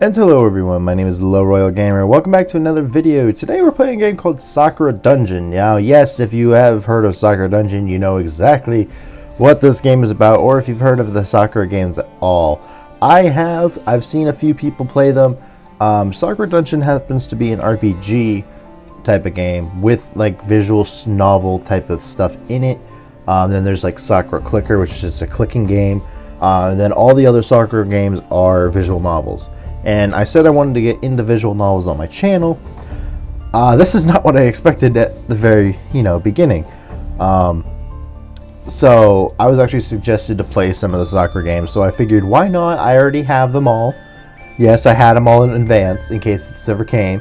And hello everyone, my name is LeRoyalGamer. Welcome back to another video. Today we're playing a game called Sakura Dungeon. Now, yes, if you have heard of Sakura Dungeon, you know exactly what this game is about, or if you've heard of the Sakura games at all. I've seen a few people play them. Sakura Dungeon happens to be an RPG type of game with like visual novel type of stuff in it. Then there's like Sakura Clicker, which is a clicking game. And then all the other Sakura games are visual novels. And I said I wanted to get into visual novels on my channel. This is not what I expected at the very, beginning. So I was actually suggested to play some of the Sakura games. So I figured, why not? I already have them all. Yes, I had them all in advance in case this ever came.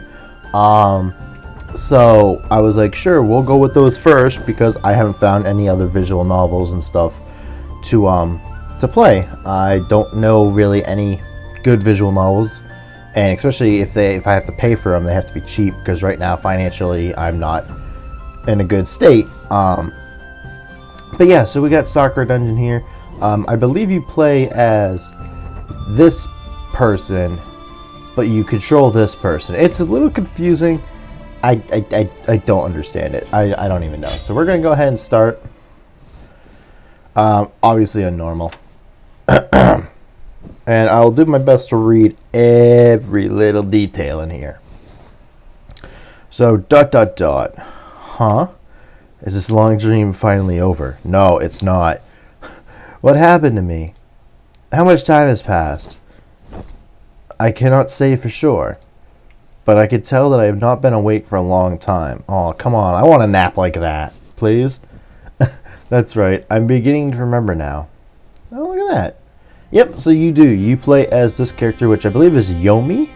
So I was like, sure, we'll go with those first because I haven't found any other visual novels and stuff to play. I don't know really any good visual novels, and especially if I have to pay for them, they have to be cheap, because right now financially I'm not in a good state. But yeah, so we got Sakura Dungeon here. I believe you play as this person, but you control this person. It's a little confusing. I don't understand it. I don't even know. So we're gonna go ahead and start. Obviously on normal. And I'll do my best to read every little detail in here. So, ... Huh? Is this long dream finally over? No, it's not. What happened to me? How much time has passed? I cannot say for sure, but I could tell that I have not been awake for a long time. Oh, come on. I want a nap like that, please. That's right. I'm beginning to remember now. Oh, look at that. Yep, so you do. You play as this character, which I believe is Yomi.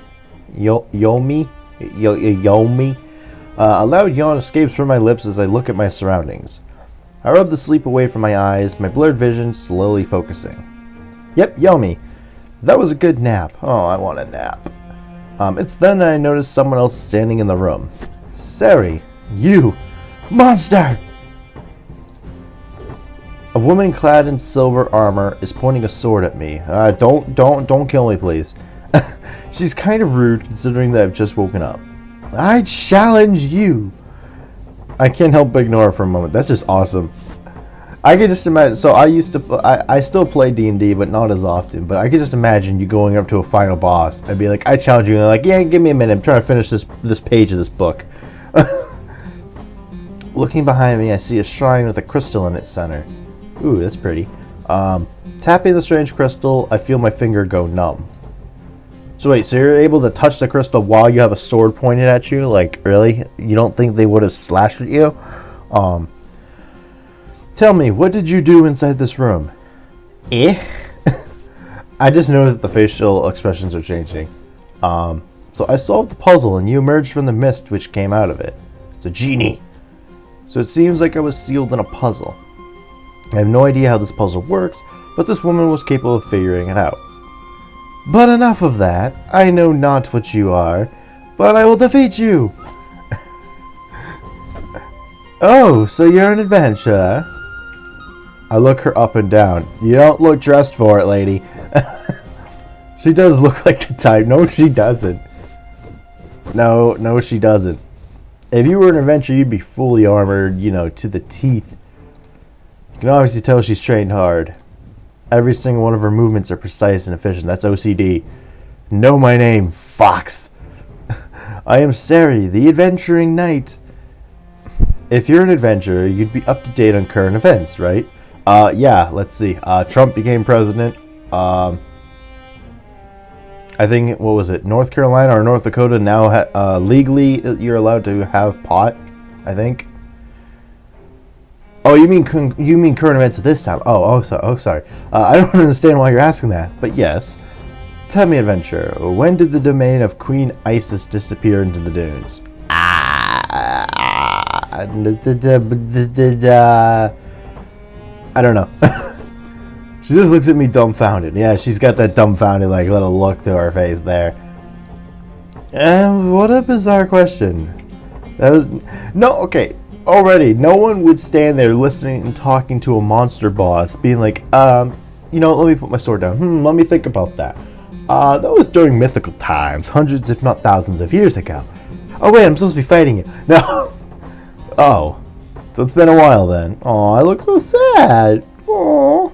Yomi. A loud yawn escapes from my lips as I look at my surroundings. I rub the sleep away from my eyes, my blurred vision slowly focusing. Yep, Yomi. That was a good nap. Oh, I want a nap. It's then that I notice someone else standing in the room. Sari, you! Monster! A woman clad in silver armor is pointing a sword at me. Don't kill me, please. She's kind of rude considering that I've just woken up. I challenge you. I can't help but ignore her for a moment. That's just awesome. I can just imagine. So I still play D&D, but not as often. But I can just imagine you going up to a final boss and be like, I challenge you. And they're like, yeah, give me a minute. I'm trying to finish this page of this book. Looking behind me, I see a shrine with a crystal in its center. Ooh, that's pretty. Tapping the strange crystal, I feel my finger go numb. So wait, so you're able to touch the crystal while you have a sword pointed at you? Like, really? You don't think they would have slashed at you? Tell me, what did you do inside this room? Eh? I just noticed that the facial expressions are changing. So I solved the puzzle and you emerged from the mist which came out of it. It's a genie. So it seems like I was sealed in a puzzle. I have no idea how this puzzle works, but this woman was capable of figuring it out. But enough of that. I know not what you are, but I will defeat you. Oh, so you're an adventurer? I look her up and down. You don't look dressed for it, lady. She does look like the type. No, she doesn't. No, she doesn't. If you were an adventurer, you'd be fully armored, to the teeth. You can obviously tell she's trained hard. Every single one of her movements are precise and efficient. That's OCD. Know my name, Fox. I am Sari, the adventuring knight. If you're an adventurer, you'd be up to date on current events, right? Yeah, let's see. Trump became president. I think, what was it? North Carolina or North Dakota now legally you're allowed to have pot, I think. Oh, you mean current events at this time? Oh, sorry. I don't understand why you're asking that, but yes. Tell me, adventurer, when did the domain of Queen Isis disappear into the dunes? I don't know. She just looks at me dumbfounded. Yeah, she's got that dumbfounded little look to her face there. What a bizarre question. Okay. Already, no one would stand there listening and talking to a monster boss, being like, let me put my sword down. Let me think about that. That was during mythical times, hundreds if not thousands of years ago. Oh wait, I'm supposed to be fighting you. No. Oh. So it's been a while then. Oh, I look so sad. Oh.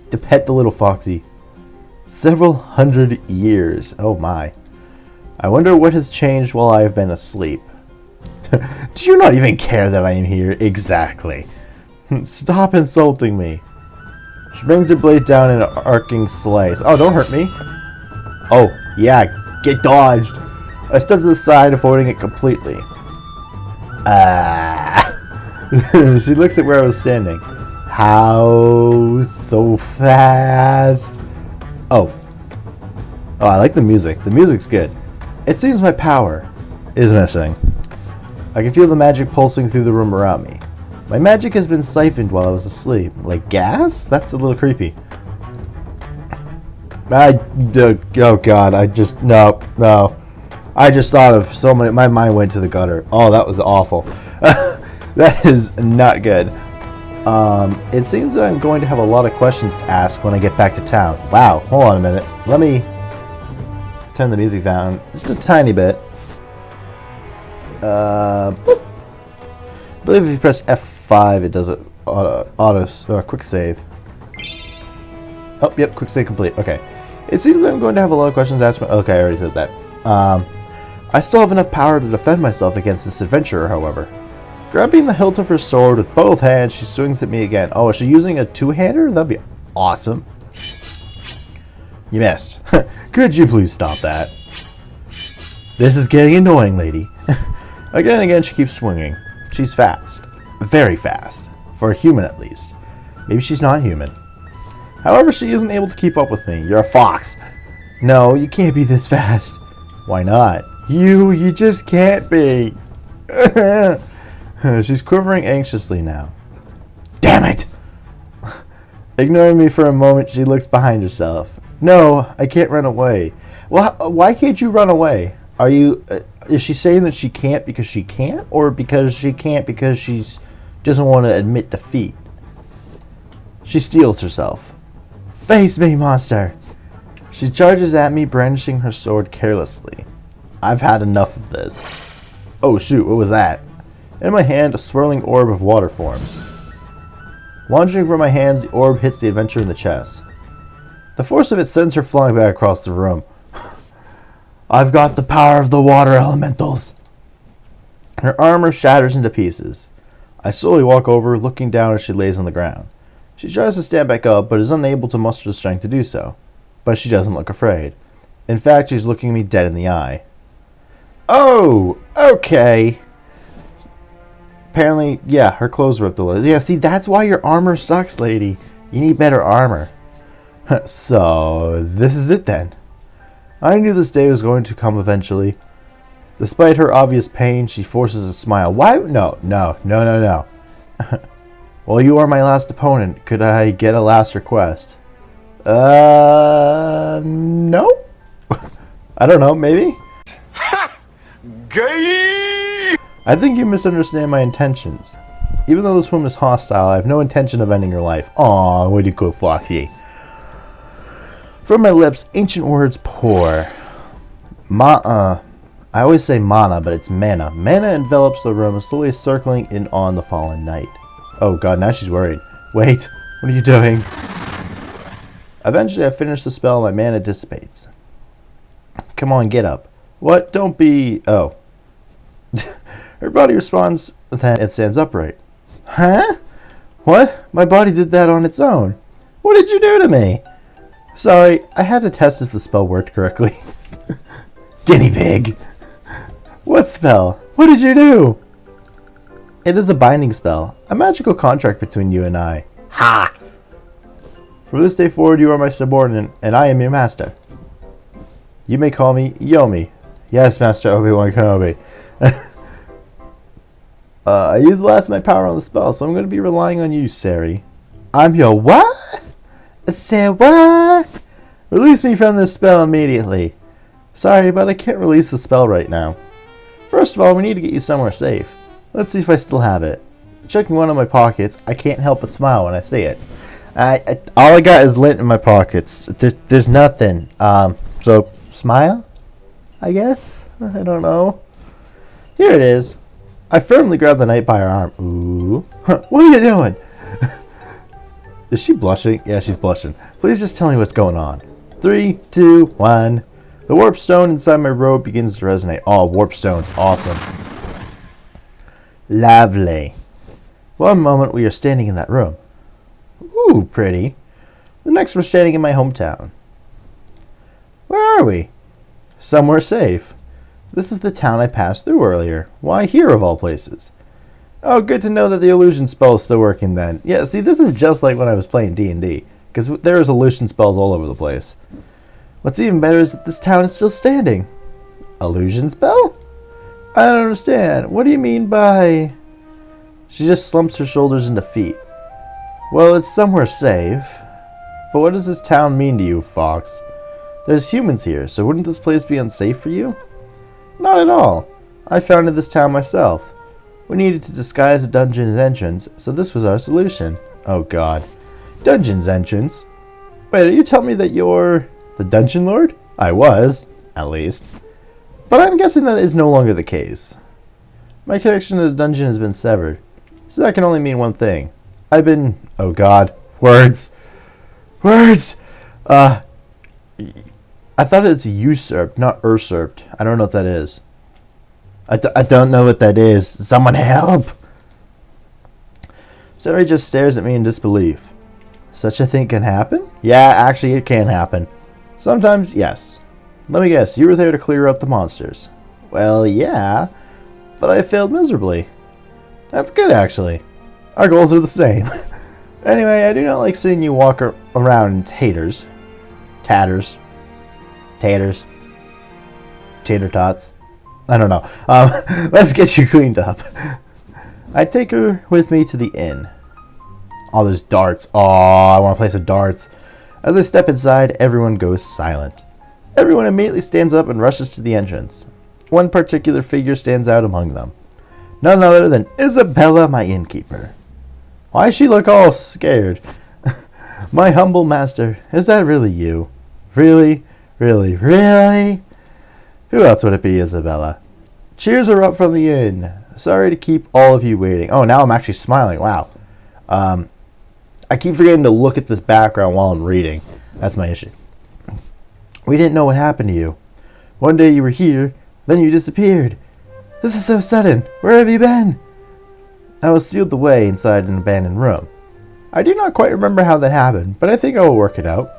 To pet the little foxy. Several hundred years. Oh my. I wonder what has changed while I have been asleep. Do you not even care that I am here? Exactly. Stop insulting me. She brings her blade down in an arcing slice. Oh, don't hurt me. Oh, yeah, get dodged. I stepped to the side, avoiding it completely. She looks at where I was standing. How so fast? Oh. Oh, I like the music. The music's good. It seems my power is missing. I can feel the magic pulsing through the room around me. My magic has been siphoned while I was asleep. Like gas? That's a little creepy. Oh god, no. I just thought of so many, my mind went to the gutter. Oh, that was awful. That is not good. It seems that I'm going to have a lot of questions to ask when I get back to town. Wow, hold on a minute. Let me turn the music down just a tiny bit. I believe if you press F5 it does it quick save. Oh, yep, quick save complete. Okay. It seems like I'm going to have a lot of questions asked. Okay, I already said that. I still have enough power to defend myself against this adventurer, however. Grabbing the hilt of her sword with both hands, she swings at me again. Oh, is she using a two-hander? That'd be awesome. You missed. Could you please stop that? This is getting annoying, lady. Again and again, she keeps swinging. She's fast. Very fast. For a human, at least. Maybe she's not human. However, she isn't able to keep up with me. You're a fox. No, you can't be this fast. Why not? You just can't be. She's quivering anxiously now. Damn it! Ignoring me for a moment, she looks behind herself. No, I can't run away. Well, why can't you run away? Are you... is she saying that she can't because she can't? Or because she can't because she doesn't want to admit defeat? She steels herself. Face me, monster! She charges at me, brandishing her sword carelessly. I've had enough of this. Oh shoot, what was that? In my hand, a swirling orb of water forms. Launching from my hands, the orb hits the adventurer in the chest. The force of it sends her flying back across the room. I've got the power of the water elementals. Her armor shatters into pieces. I slowly walk over, looking down as she lays on the ground. She tries to stand back up, but is unable to muster the strength to do so. But she doesn't look afraid. In fact, she's looking me dead in the eye. Oh, okay. Apparently, yeah, her clothes ripped a little. Yeah, see, that's why your armor sucks, lady. You need better armor. So, this is it then. I knew this day was going to come eventually. Despite her obvious pain, she forces a smile. Why? No. Well, you are my last opponent. Could I get a last request? No? I don't know, maybe? Ha! Gay! I think you misunderstand my intentions. Even though this woman is hostile, I have no intention of ending her life. Aw, way to go, Flocky. From my lips, ancient words pour. I always say mana, but it's mana. Mana envelops the room, slowly circling in on the fallen night. Oh god, now she's worried. Wait, what are you doing? Eventually, I finish the spell and my mana dissipates. Come on, get up. What? Don't be... Oh. Her body responds, then it stands upright. Huh? What? My body did that on its own. What did you do to me? Sorry, I had to test if the spell worked correctly. Guinea pig. What spell? What did you do? It is a binding spell. A magical contract between you and I. Ha! From this day forward, you are my subordinate, and I am your master. You may call me Yomi. Yes, Master Obi-Wan Kenobi. I used the last of my power on the spell, so I'm going to be relying on you, Sari. I'm your what? Say what? Release me from this spell immediately. Sorry, but I can't release the spell right now. First of all, we need to get you somewhere safe. Let's see if I still have it. Checking one of my pockets, I can't help but smile when I see it. All I got is lint in my pockets. There's nothing. So, smile? I guess? I don't know. Here it is. I firmly grabbed the knight by her arm. Ooh. What are you doing? Is she blushing? Yeah, she's blushing. Please just tell me what's going on. 3, 2, 1. The warp stone inside my robe begins to resonate. Oh, warp stone's awesome. Lovely. One moment we are standing in that room. Ooh, pretty. The next we're standing in my hometown. Where are we? Somewhere safe. This is the town I passed through earlier. Why here of all places? Oh, good to know that the illusion spell is still working then. Yeah, see, this is just like when I was playing D&D, because there's illusion spells all over the place. What's even better is that this town is still standing. Illusion spell? I don't understand. What do you mean by... She just slumps her shoulders in defeat. Well, it's somewhere safe. But what does this town mean to you, Fox? There's humans here, so wouldn't this place be unsafe for you? Not at all. I founded this town myself. We needed to disguise the dungeon's entrance, so this was our solution. Oh god. Dungeon's entrance? Wait, are you telling me that you're the Dungeon Lord? I was, at least. But I'm guessing that is no longer the case. My connection to the dungeon has been severed, so that can only mean one thing. I've been... Oh god. Words! Words! I thought it's usurped, not usurped. I don't know what that is. I don't know what that is. Someone help! Sari just stares at me in disbelief. Such a thing can happen? Yeah, actually it can happen. Sometimes, yes. Let me guess, you were there to clear up the monsters. Well, yeah, but I failed miserably. That's good, actually. Our goals are the same. Anyway, I do not like seeing you walk around in taters. Tatters. Taters. Tater tots. I don't know. Let's get you cleaned up. I take her with me to the inn. Oh, there's darts. Oh, I want to play some darts. As I step inside, everyone goes silent. Everyone immediately stands up and rushes to the entrance. One particular figure stands out among them. None other than Isabella, my innkeeper. Why does she look all scared? My humble master, is that really you? Really? Really? Really? Who else would it be, Isabella? Cheers are up from the inn. Sorry to keep all of you waiting. Oh, now I'm actually smiling. Wow. I keep forgetting to look at this background while I'm reading. That's my issue. We didn't know what happened to you. One day you were here, then you disappeared. This is so sudden. Where have you been? I was sealed away inside an abandoned room. I do not quite remember how that happened, but I think I will work it out.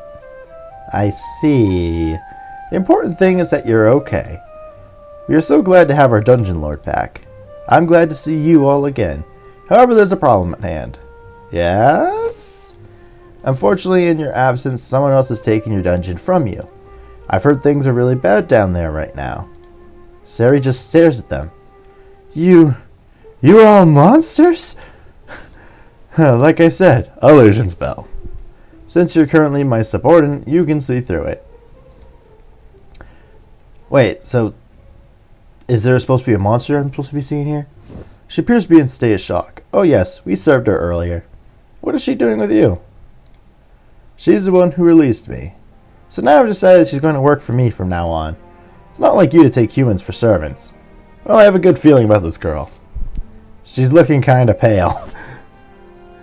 I see. The important thing is that you're okay. We are so glad to have our Dungeon Lord back. I'm glad to see you all again. However, there's a problem at hand. Yes? Unfortunately, in your absence, someone else has taken your dungeon from you. I've heard things are really bad down there right now. Sari just stares at them. You are all monsters? Like I said, illusion spell. Since you're currently my subordinate, you can see through it. Wait, so is there supposed to be a monster I'm supposed to be seeing here? She appears to be in a state of shock. Oh yes, we served her earlier. What is she doing with you? She's the one who released me. So now I've decided she's going to work for me from now on. It's not like you to take humans for servants. Well, I have a good feeling about this girl. She's looking kind of pale.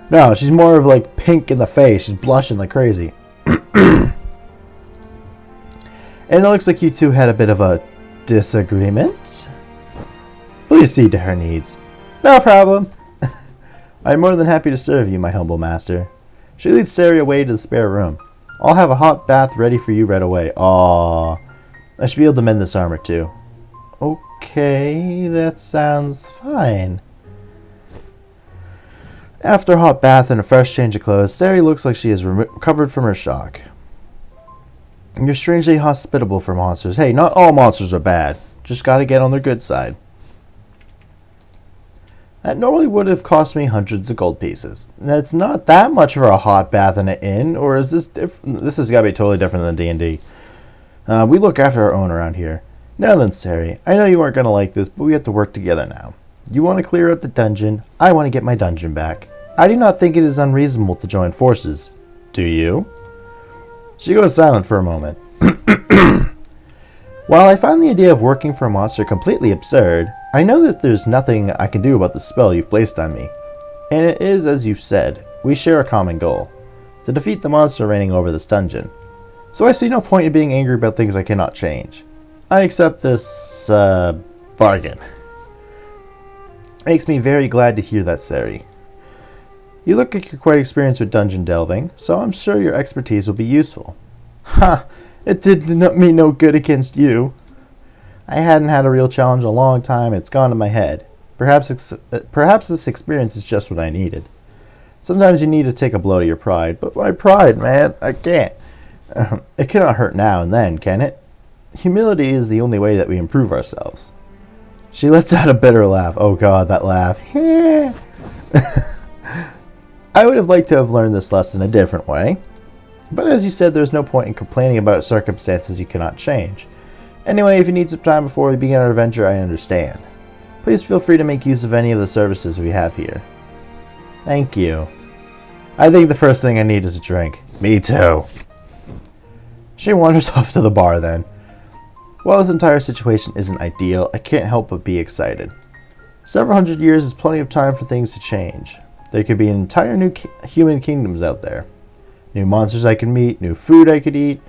No, she's more of like pink in the face. She's blushing like crazy. And it looks like you two had a bit of a disagreement. Please see to her needs. No problem. I'm more than happy to serve you, my humble master. She leads Sari away to the spare room. I'll have a hot bath ready for you right away. Aww. I should be able to mend this armor too. Okay, that sounds fine. After a hot bath and a fresh change of clothes, Sari looks like she has recovered from her shock. You're strangely hospitable for monsters. Hey, not all monsters are bad. Just gotta get on their good side. That normally would have cost me hundreds of gold pieces. That's not that much for a hot bath in an inn, or is this different? This has got to be totally different than D&D. We look after our own around here. Now then, Sari, I know you aren't going to like this, but we have to work together now. You want to clear out the dungeon, I want to get my dungeon back. I do not think it is unreasonable to join forces. Do you? She goes silent for a moment. While I find the idea of working for a monster completely absurd, I know that there's nothing I can do about the spell you've placed on me. And it is as you've said, we share a common goal, to defeat the monster reigning over this dungeon. So I see no point in being angry about things I cannot change. I accept this, bargain. Makes me very glad to hear that, Sari. You look like you're quite experienced with dungeon delving, so I'm sure your expertise will be useful. Ha! It did me no good against you. I hadn't had a real challenge in a long time, it's gone to my head. Perhaps this experience is just what I needed. Sometimes you need to take a blow to your pride, but my pride, man, I can't. It cannot hurt now and then, can it? Humility is the only way that we improve ourselves. She lets out a bitter laugh. Oh god, that laugh. I would have liked to have learned this lesson a different way. But as you said, there's no point in complaining about circumstances you cannot change. Anyway, if you need some time before we begin our adventure, I understand. Please feel free to make use of any of the services we have here. Thank you. I think the first thing I need is a drink. Me too. She wanders off to the bar then. While this entire situation isn't ideal, I can't help but be excited. Several hundred years is plenty of time for things to change. There could be entire new human kingdoms out there. New monsters I can meet, new food I could eat.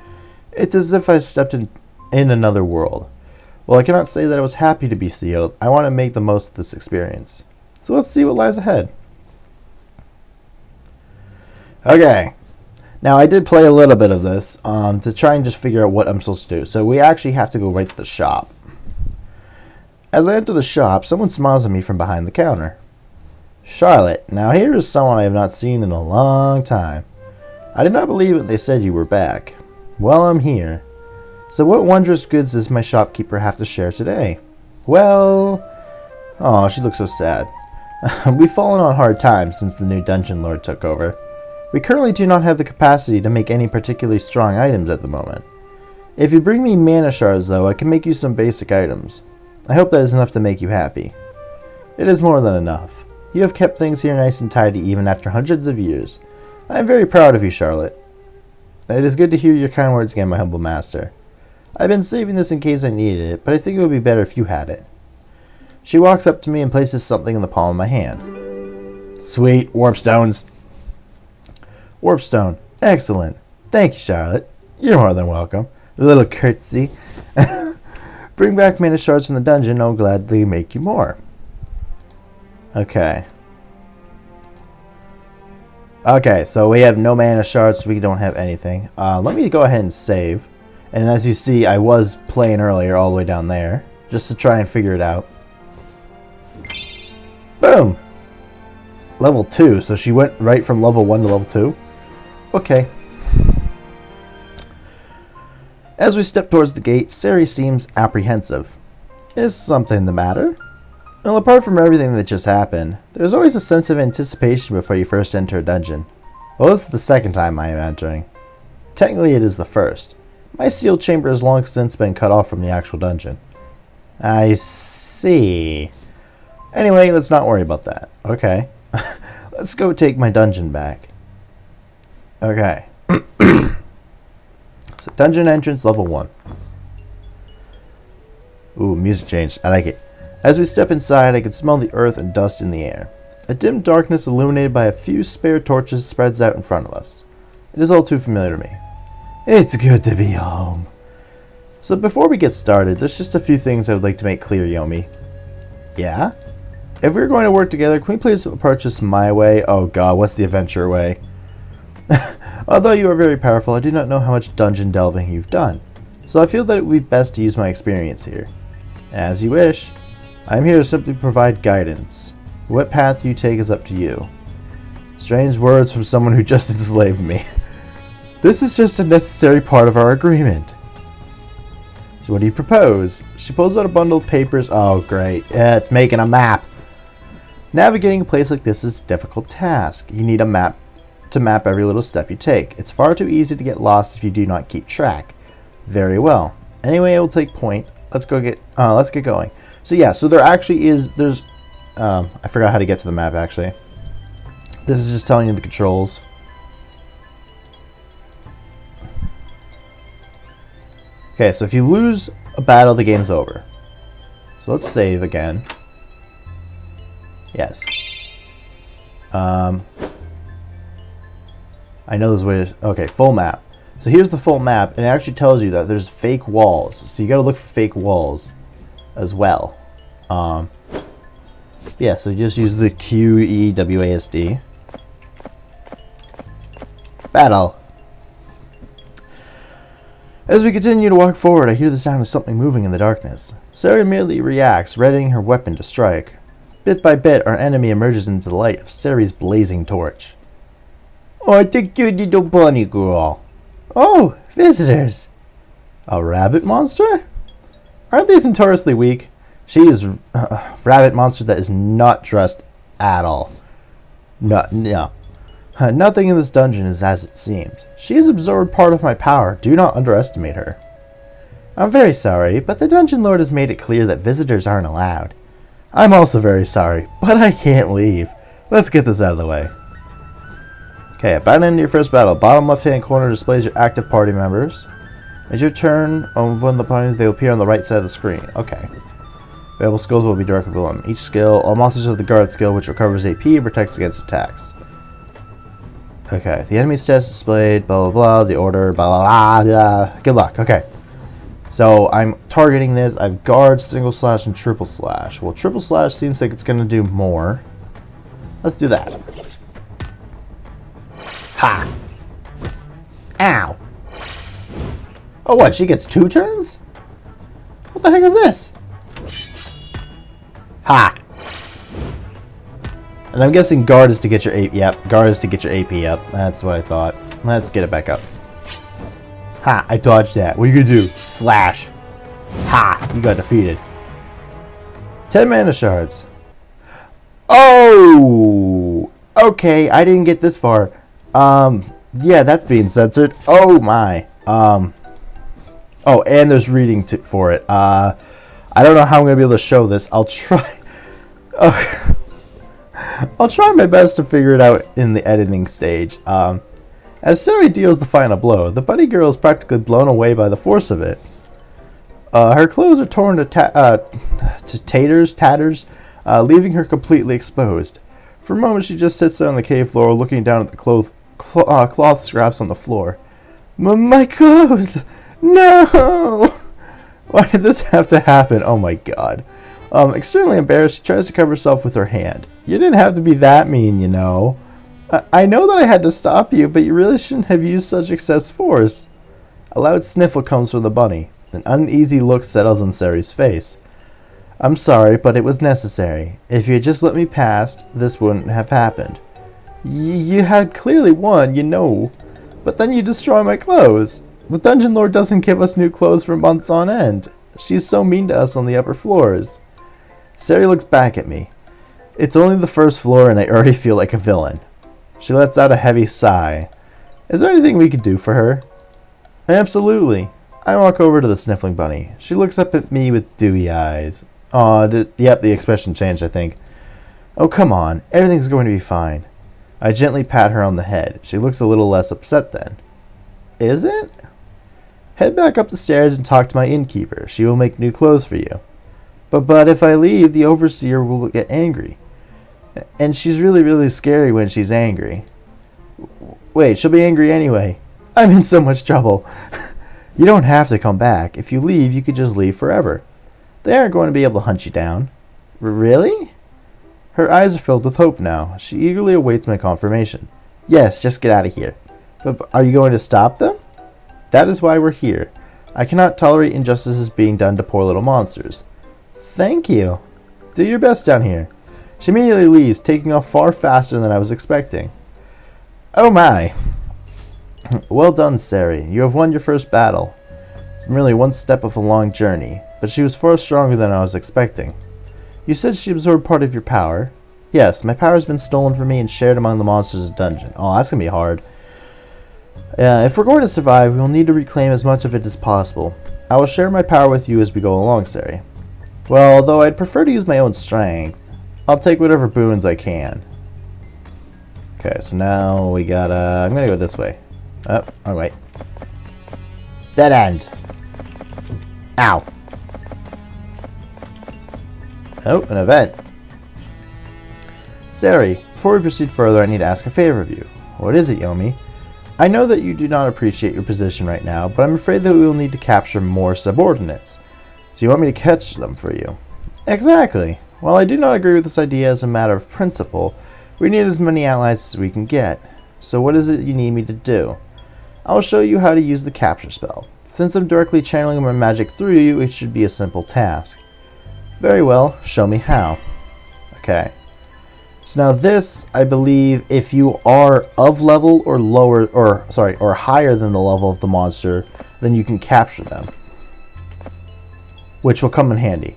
It's as if I stepped in another world. While I cannot say that I was happy to be sealed, I want to make the most of this experience. So let's see what lies ahead. Okay. Now, I did play a little bit of this to try and just figure out what I'm supposed to do. So we actually have to go right to the shop. As I enter the shop, someone smiles at me from behind the counter. Charlotte, now here is someone I have not seen in a long time. I did not believe it when they said you were back. Well, I'm here. So what wondrous goods does my shopkeeper have to share today? Well... Oh, she looks so sad. We've fallen on hard times since the new dungeon lord took over. We currently do not have the capacity to make any particularly strong items at the moment. If you bring me mana shards, though, I can make you some basic items. I hope that is enough to make you happy. It is more than enough. You have kept things here nice and tidy even after hundreds of years. I am very proud of you, Charlotte. It is good to hear your kind words again, my humble master. I've been saving this in case I needed it, but I think it would be better if you had it. She walks up to me and places something in the palm of my hand. Sweet, warp stones. Warpstone. Excellent. Thank you, Charlotte. You're more than welcome. A little curtsy. Bring back mana shards from the dungeon. I'll gladly make you more. Okay. Okay, so we have no mana shards, so we don't have anything. Let me go ahead and save. And as you see, I was playing earlier all the way down there, just to try and figure it out. Boom! Level 2, so she went right from level 1 to level 2. Okay. As we step towards the gate, Sari seems apprehensive. Is something the matter? Well, apart from everything that just happened, there's always a sense of anticipation before you first enter a dungeon. Well, this is the second time I am entering. Technically, it is the first. My sealed chamber has long since been cut off from the actual dungeon. I see. Anyway, let's not worry about that. Okay. Let's go take my dungeon back. Okay. So, dungeon entrance, level 1. Ooh, music changed. I like it. As we step inside, I can smell the earth and dust in the air. A dim darkness illuminated by a few spare torches spreads out in front of us. It is all too familiar to me. It's good to be home. So before we get started, there's just a few things I would like to make clear, Yomi. Yeah? If we're going to work together, can we please approach this my way? Oh god, what's the adventure way? Although you are very powerful, I do not know how much dungeon delving you've done. So I feel that it would be best to use my experience here. As you wish. I am here to simply provide guidance. What path you take is up to you. Strange words from someone who just enslaved me. This is just a necessary part of our agreement. So what do you propose? She pulls out a bundle of papers. Oh great, yeah, it's making a map. Navigating a place like this is a difficult task. You need a map to map every little step you take. It's far too easy to get lost if you do not keep track. Very well. Anyway, I will take point. Let's get going. So yeah, so there actually is, I forgot how to get to the map actually. This is just telling you the controls. Okay, so if you lose a battle, the game's over. So let's save again. Yes. I know this way. Okay, full map. So here's the full map, and it actually tells you that there's fake walls. So you gotta look for fake walls as well. Yeah, so you just use the QEWASD. Battle. As we continue to walk forward, I hear the sound of something moving in the darkness. Sarah immediately reacts, readying her weapon to strike. Bit by bit, our enemy emerges into the light of Sari's blazing torch. Oh, the cute little bunny girl. Oh, visitors. A rabbit monster? Aren't these notoriously weak? She is a rabbit monster that is not dressed at all. No. Nothing in this dungeon is as it seems. She has absorbed part of my power. Do not underestimate her. I'm very sorry, but the Dungeon Lord has made it clear that visitors aren't allowed. I'm also very sorry, but I can't leave. Let's get this out of the way. Okay, about to end your first battle. Bottom left-hand corner displays your active party members. As your turn on one of the parties, they will appear on the right side of the screen. Okay. Available skills will be directly below them. Each skill, all monsters have the guard skill, which recovers AP and protects against attacks. Okay, the enemy stats displayed, blah blah blah, the order, blah blah blah. Good luck. Okay. So I'm targeting this. I've guard, single slash, and triple slash. Well, triple slash seems like it's going to do more. Let's do that. Ha! Ow! Oh, what? She gets 2 turns? What the heck is this? Ha! And I'm guessing guard is to get your AP. Yep, guard is to get your AP up. That's what I thought. Let's get it back up. Ha! I dodged that. What are you gonna do? Slash. Ha! You got defeated. 10 mana shards. Oh! Okay, I didn't get this far. Yeah, that's being censored. Oh my. Oh, and there's reading for it. I don't know how I'm gonna be able to show this. I'll try. Oh. I'll try my best to figure it out in the editing stage. As Sari deals the final blow, the bunny girl is practically blown away by the force of it. Her clothes are torn to tatters, leaving her completely exposed. For a moment, she just sits there on the cave floor, looking down at the cloth scraps on the floor. My clothes! No! Why did this have to happen? Oh my god. Extremely embarrassed, she tries to cover herself with her hand. You didn't have to be that mean, you know. I know that I had to stop you, but you really shouldn't have used such excess force. A loud sniffle comes from the bunny. An uneasy look settles on Sari's face. I'm sorry, but it was necessary. If you had just let me pass, this wouldn't have happened. You had clearly won, you know. But then you destroy my clothes. The Dungeon Lord doesn't give us new clothes for months on end. She's so mean to us on the upper floors. Sari looks back at me. It's only the first floor and I already feel like a villain. She lets out a heavy sigh. Is there anything we could do for her? Absolutely. I walk over to the sniffling bunny. She looks up at me with dewy eyes. Aw, yep, the expression changed, I think. Oh, come on. Everything's going to be fine. I gently pat her on the head. She looks a little less upset then. Is it? Head back up the stairs and talk to my innkeeper. She will make new clothes for you. But if I leave, the overseer will get angry. And she's really scary when she's angry. Wait, she'll be angry anyway. I'm in so much trouble. You don't have to come back. If you leave, you could just leave forever. They aren't going to be able to hunt you down. Really? Her eyes are filled with hope now. She eagerly awaits my confirmation. Yes, just get out of here. But are you going to stop them? That is why we're here. I cannot tolerate injustices being done to poor little monsters. Thank you. Do your best down here. She immediately leaves, taking off far faster than I was expecting. Oh my. Well done, Sari. You have won your first battle. It's merely one step of a long journey, but she was far stronger than I was expecting. You said she absorbed part of your power. Yes, my power has been stolen from me and shared among the monsters of the dungeon. Oh, that's going to be hard. If we're going to survive, we will need to reclaim as much of it as possible. I will share my power with you as we go along, Sari. Well, although I'd prefer to use my own strength, I'll take whatever boons I can. Okay, so now we got, I'm gonna go this way. Oh, wait. Dead end. Ow. Oh, an event. Sari, before we proceed further, I need to ask a favor of you. What is it, Yomi? I know that you do not appreciate your position right now, but I'm afraid that we will need to capture more subordinates. So you want me to catch them for you? Exactly. While I do not agree with this idea as a matter of principle, we need as many allies as we can get. So what is it you need me to do? I will show you how to use the capture spell. Since I'm directly channeling my magic through you, it should be a simple task. Very well, show me how. Okay. So now this, I believe, if you are of level or lower, or higher than the level of the monster, then you can capture them. Which will come in handy.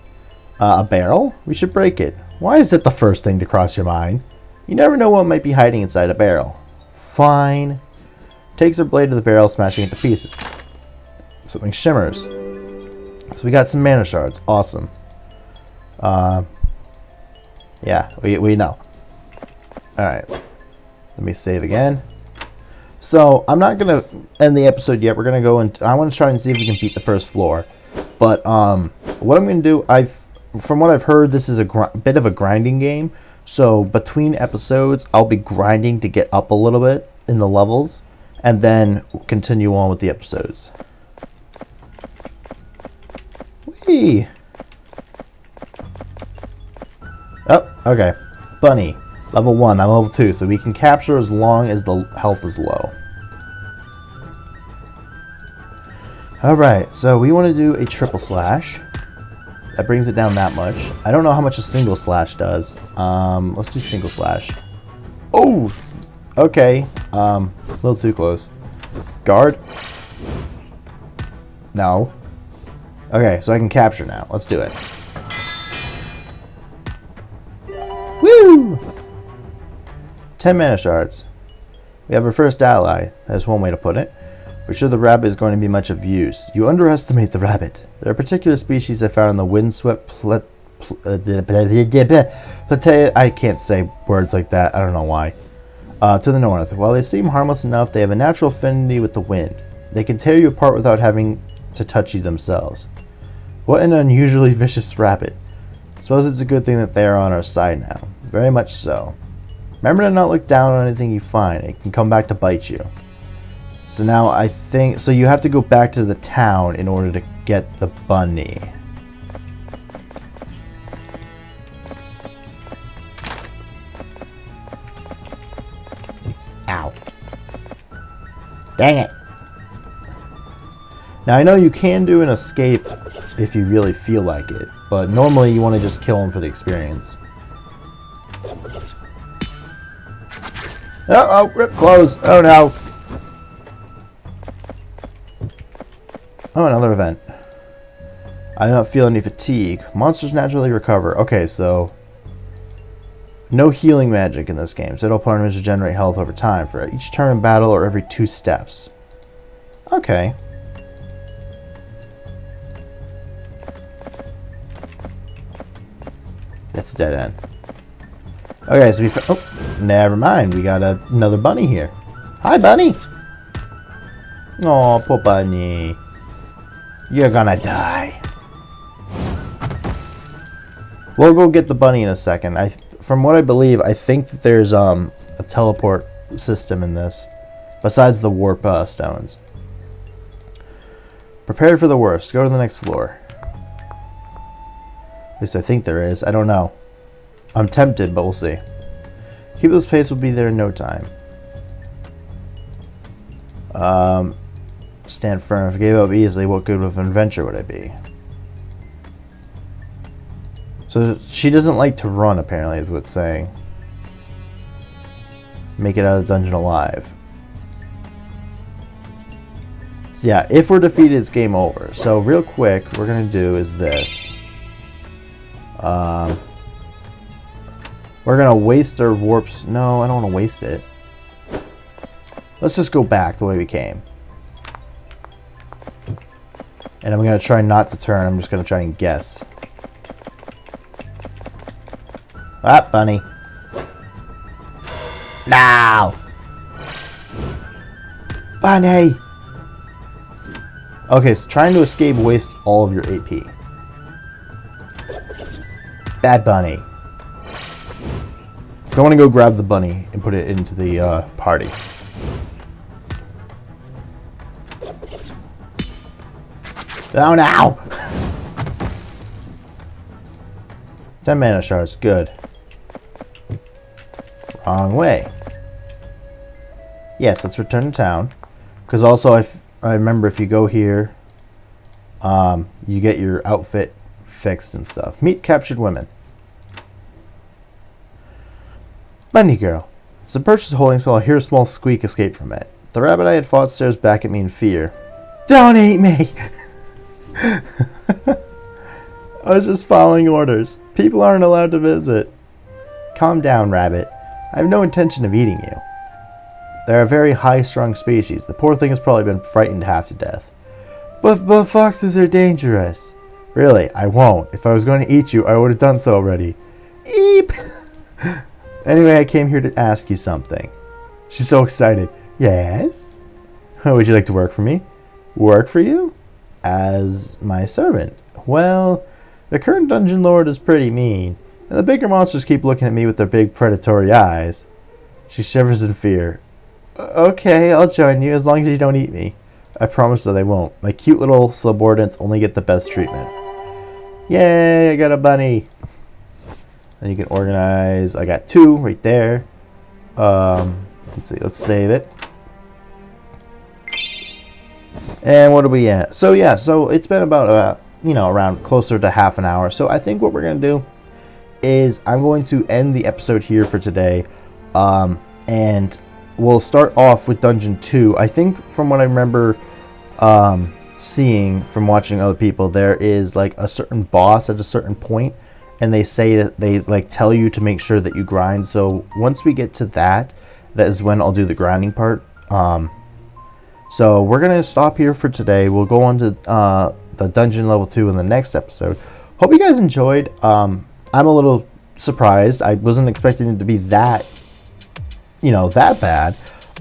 A barrel? We should break it. Why is it the first thing to cross your mind? You never know what might be hiding inside a barrel. Fine. Takes her blade to the barrel, smashing it to pieces. Something shimmers. So we got some mana shards. Awesome. Yeah, we know. Alright. Let me save again. So, I'm not going to end the episode yet. We're going to go and I want to try and see if we can beat the first floor. But, what I'm going to do, from what I've heard, this is a bit of a grinding game. So, between episodes, I'll be grinding to get up a little bit in the levels. And then continue on with the episodes. Whee! Oh, okay. Bunny. Level 1, I'm level 2, so we can capture as long as the health is low. Alright, so we want to do a triple slash. That brings it down that much. I don't know how much a single slash does. Let's do single slash. Oh! Okay. A little too close. Guard? No. Okay, so I can capture now. Let's do it. Woo! 10 mana shards. We have our first ally. That's one way to put it. We're sure the rabbit is going to be much of use. You underestimate the rabbit. There are particular species I found in the windswept plateau. I can't say words like that. I don't know why. To the north. While they seem harmless enough, they have a natural affinity with the wind. They can tear you apart without having to touch you themselves. What an unusually vicious rabbit. Suppose it's a good thing that they are on our side now. Very much so. Remember to not look down on anything you find. It can come back to bite you. So now I think... So you have to go back to the town in order to get the bunny. Ow. Dang it. Now I know you can do an escape if you really feel like it. But normally you want to just kill him for the experience. Oh, rip close. Oh no. Oh, another event. I do not feel any fatigue. Monsters naturally recover. Okay, so no healing magic in this game. So it'll partners regenerate health over time for each turn in battle or every 2 steps. Okay. That's a dead end. Okay, so oh, never mind. We got another bunny here. Hi, bunny. Oh, poor bunny. You're gonna die. We'll go get the bunny in a second. From what I believe, I think that there's a teleport system in this, besides the warp stones. Prepare for the worst. Go to the next floor. At least I think there is. I don't know. I'm tempted, but we'll see. Keep this pace, will be there in no time. Stand firm. If I gave up easily, what good of an adventure would I be? So she doesn't like to run, apparently, is what it's saying. Make it out of the dungeon alive. So yeah, if we're defeated, it's game over. So real quick, what we're going to do is this. We're going to waste our warps. No, I don't want to waste it. Let's just go back the way we came. And I'm going to try not to turn. I'm just going to try and guess. Ah, bunny. No! Bunny! Okay, so trying to escape wastes all of your AP. Bad bunny. So I want to go grab the bunny and put it into the party. Oh, now! 10 mana shards, good. Wrong way. Yes, let's return to town. Because also, I remember if you go here, you get your outfit fixed and stuff. Meet captured women. Bunny girl. As the birch is holding so I hear a small squeak escape from it. The rabbit I had fought stares back at me in fear. Don't eat me! I was just following orders. People aren't allowed to visit. Calm down, rabbit. I have no intention of eating you. They're a very high-strung species. The poor thing has probably been frightened half to death. But foxes are dangerous. Really, I won't. If I was going to eat you, I would have done so already. Eep! Anyway, I came here to ask you something. She's so excited. Yes? How would you like to work for me? Work for you? As my servant. Well, the current dungeon lord is pretty mean, and the bigger monsters keep looking at me with their big predatory eyes. She shivers in fear. Okay, I'll join you as long as you don't eat me. I promise that I won't. My cute little subordinates only get the best treatment. Yay, I got a bunny. And you can organize. I got 2 right there. Let's see, let's save it. And what are we at? So yeah, so it's been about around closer to half an hour. So I think what we're gonna do is I'm going to end the episode here for today, and we'll start off with Dungeon 2. I think from what I remember seeing from watching other people, there is like a certain boss at a certain point, and they say that they like tell you to make sure that you grind. So once we get to that is when I'll do the grinding part. So we're gonna stop here for today. We'll go on to the dungeon level 2 in the next episode. Hope you guys enjoyed. I'm a little surprised. I wasn't expecting it to be that, that bad.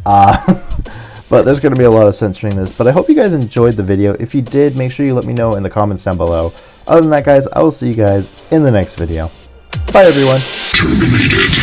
But there's going to be a lot of censoring this. But I hope you guys enjoyed the video. If you did, make sure you let me know in the comments down below. Other than that, guys, I will see you guys in the next video. Bye, everyone. Terminated.